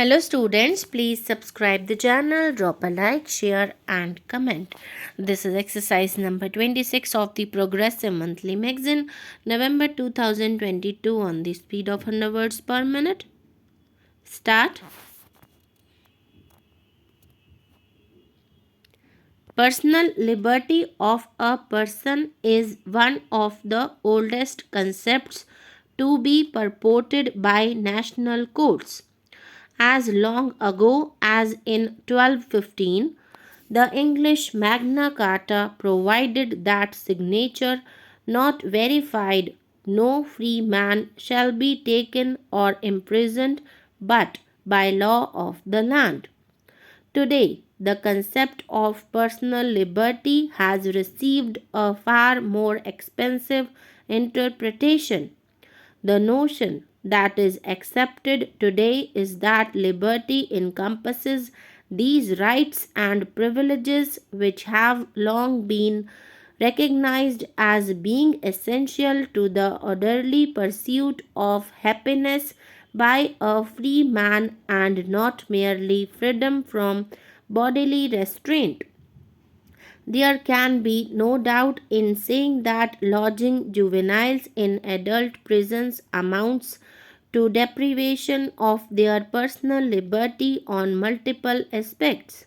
Hello students, please subscribe the channel, drop a like, share and comment. This is exercise number 26 of the Progressive Monthly Magazine, November 2022 on the speed of 100 words per minute. Start. Personal liberty of a person is one of the oldest concepts to be purported by national courts. As long ago as in 1215, the English Magna Carta provided that signature not verified, no free man shall be taken or imprisoned but by law of the land. Today, the concept of personal liberty has received a far more expensive interpretation. The notion that is accepted today is that liberty encompasses these rights and privileges which have long been recognized as being essential to the orderly pursuit of happiness by a free man and not merely freedom from bodily restraint. There can be no doubt in saying that lodging juveniles in adult prisons amounts to deprivation of their personal liberty on multiple aspects.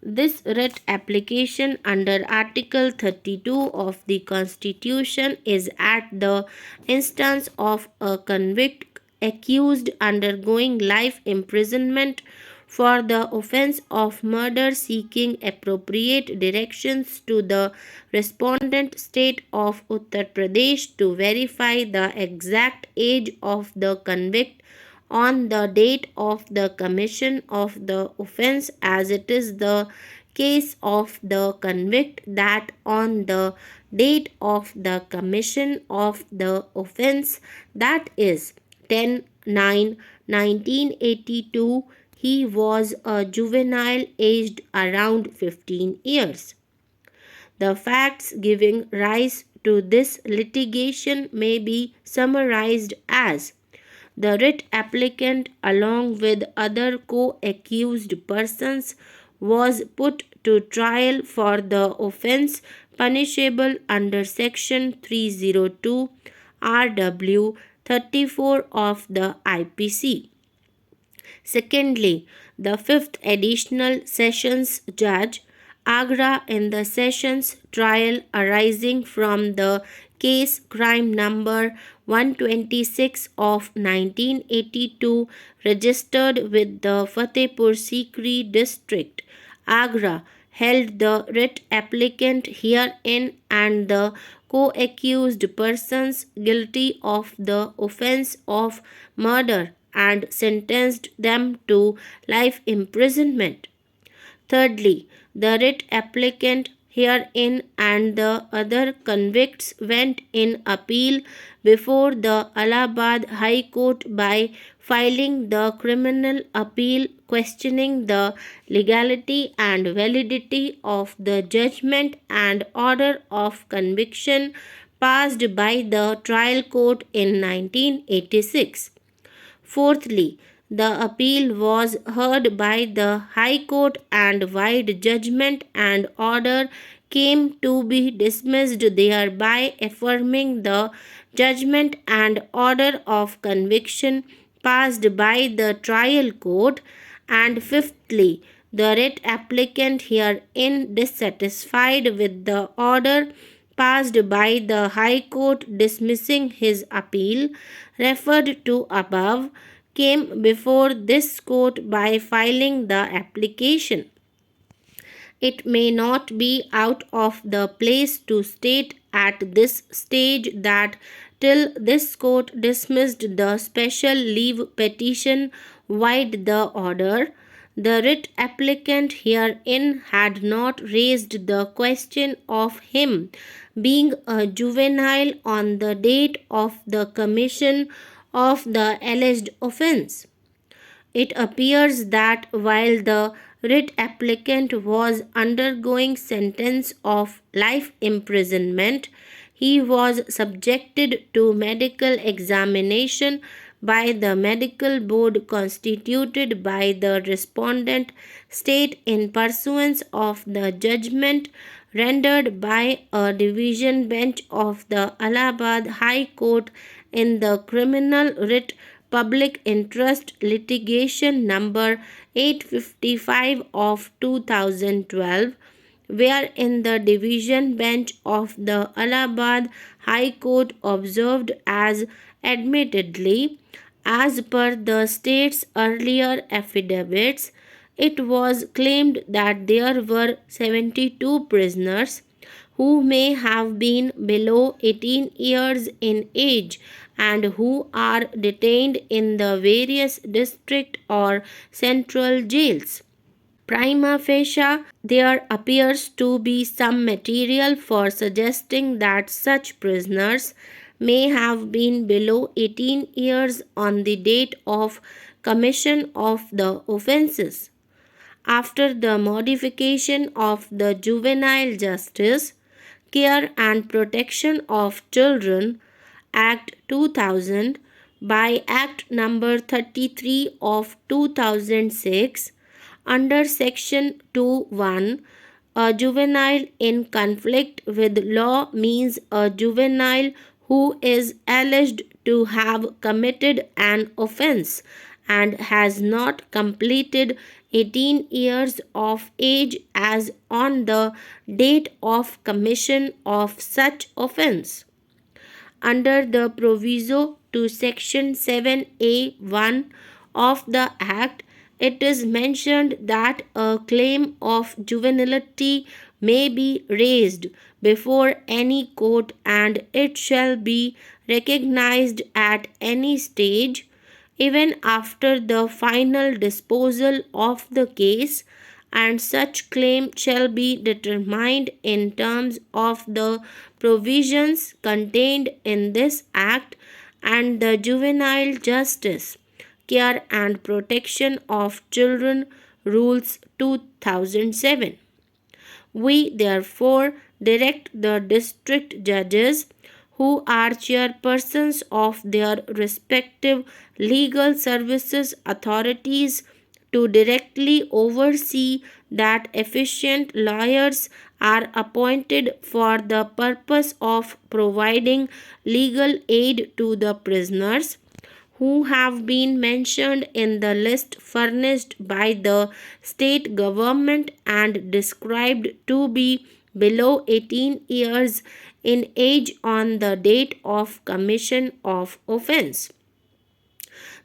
This writ application under Article 32 of the Constitution is at the instance of a convict accused undergoing life imprisonment for the offense of murder, seeking appropriate directions to the respondent state of Uttar Pradesh to verify the exact age of the convict on the date of the commission of the offense, as it is the case of the convict that on the date of the commission of the offense, that is 10/9/1982, he was a juvenile aged around 15 years. The facts giving rise to this litigation may be summarized as: the writ applicant, along with other co-accused persons, was put to trial for the offence punishable under Section 302 RW 34 of the IPC. Secondly, the 5th Additional Sessions Judge, Agra, in the Sessions trial arising from the case crime number 126 of 1982 registered with the Fatehpur Sikri district, Agra, held the writ applicant herein and the co-accused persons guilty of the offence of murder and sentenced them to life imprisonment. Thirdly, the writ applicant herein and the other convicts went in appeal before the Allahabad High Court by filing the criminal appeal questioning the legality and validity of the judgment and order of conviction passed by the trial court in 1986. Fourthly, the appeal was heard by the High Court and wide judgment and order came to be dismissed, thereby affirming the judgment and order of conviction passed by the trial court. And fifthly, the writ applicant herein dissatisfied with the order passed by the High Court dismissing his appeal referred to above, came before this court by filing the application. It may not be out of the place to state at this stage that till this court dismissed the special leave petition void the order, the writ applicant herein had not raised the question of him being a juvenile on the date of the commission of the alleged offence. It appears that while the writ applicant was undergoing sentence of life imprisonment, he was subjected to medical examination by the medical board constituted by the respondent state in pursuance of the judgment rendered by a division bench of the Allahabad High Court in the criminal writ public interest litigation number 855 of 2012, wherein the division bench of the Allahabad High Court observed as admittedly, as per the state's earlier affidavits, it was claimed that there were 72 prisoners who may have been below 18 years in age and who are detained in the various district or central jails. Prima facie, there appears to be some material for suggesting that such prisoners may have been below 18 years on the date of commission of the offences. After the modification of the Juvenile Justice, Care and Protection of Children Act 2000 by Act number 33 of 2006, under section 2(1), a juvenile in conflict with law means a juvenile who is alleged to have committed an offense and has not completed 18 years of age as on the date of commission of such offense. Under the proviso to section 7A(1) of the Act, it is mentioned that a claim of juvenility may be raised before any court and it shall be recognized at any stage, even after the final disposal of the case, and such claim shall be determined in terms of the provisions contained in this Act and the Juvenile Justice, Care and Protection of Children Rules 2007. We therefore direct the district judges, who are chairpersons of their respective legal services authorities, to directly oversee that efficient lawyers are appointed for the purpose of providing legal aid to the prisoners who have been mentioned in the list furnished by the state government and described to be below 18 years in age on the date of commission of offense.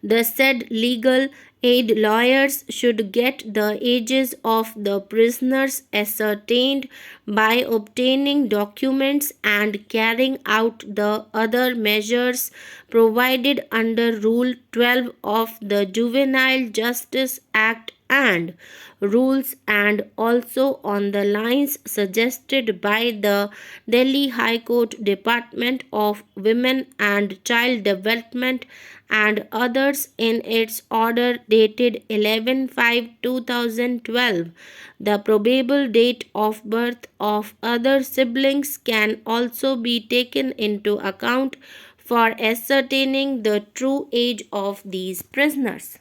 The said legal aid lawyers should get the ages of the prisoners ascertained by obtaining documents and carrying out the other measures provided under Rule 12 of the Juvenile Justice Act and rules, and also on the lines suggested by the Delhi High Court Department of Women and Child Development and others in its order dated 11/5/2012. The probable date of birth of other siblings can also be taken into account for ascertaining the true age of these prisoners.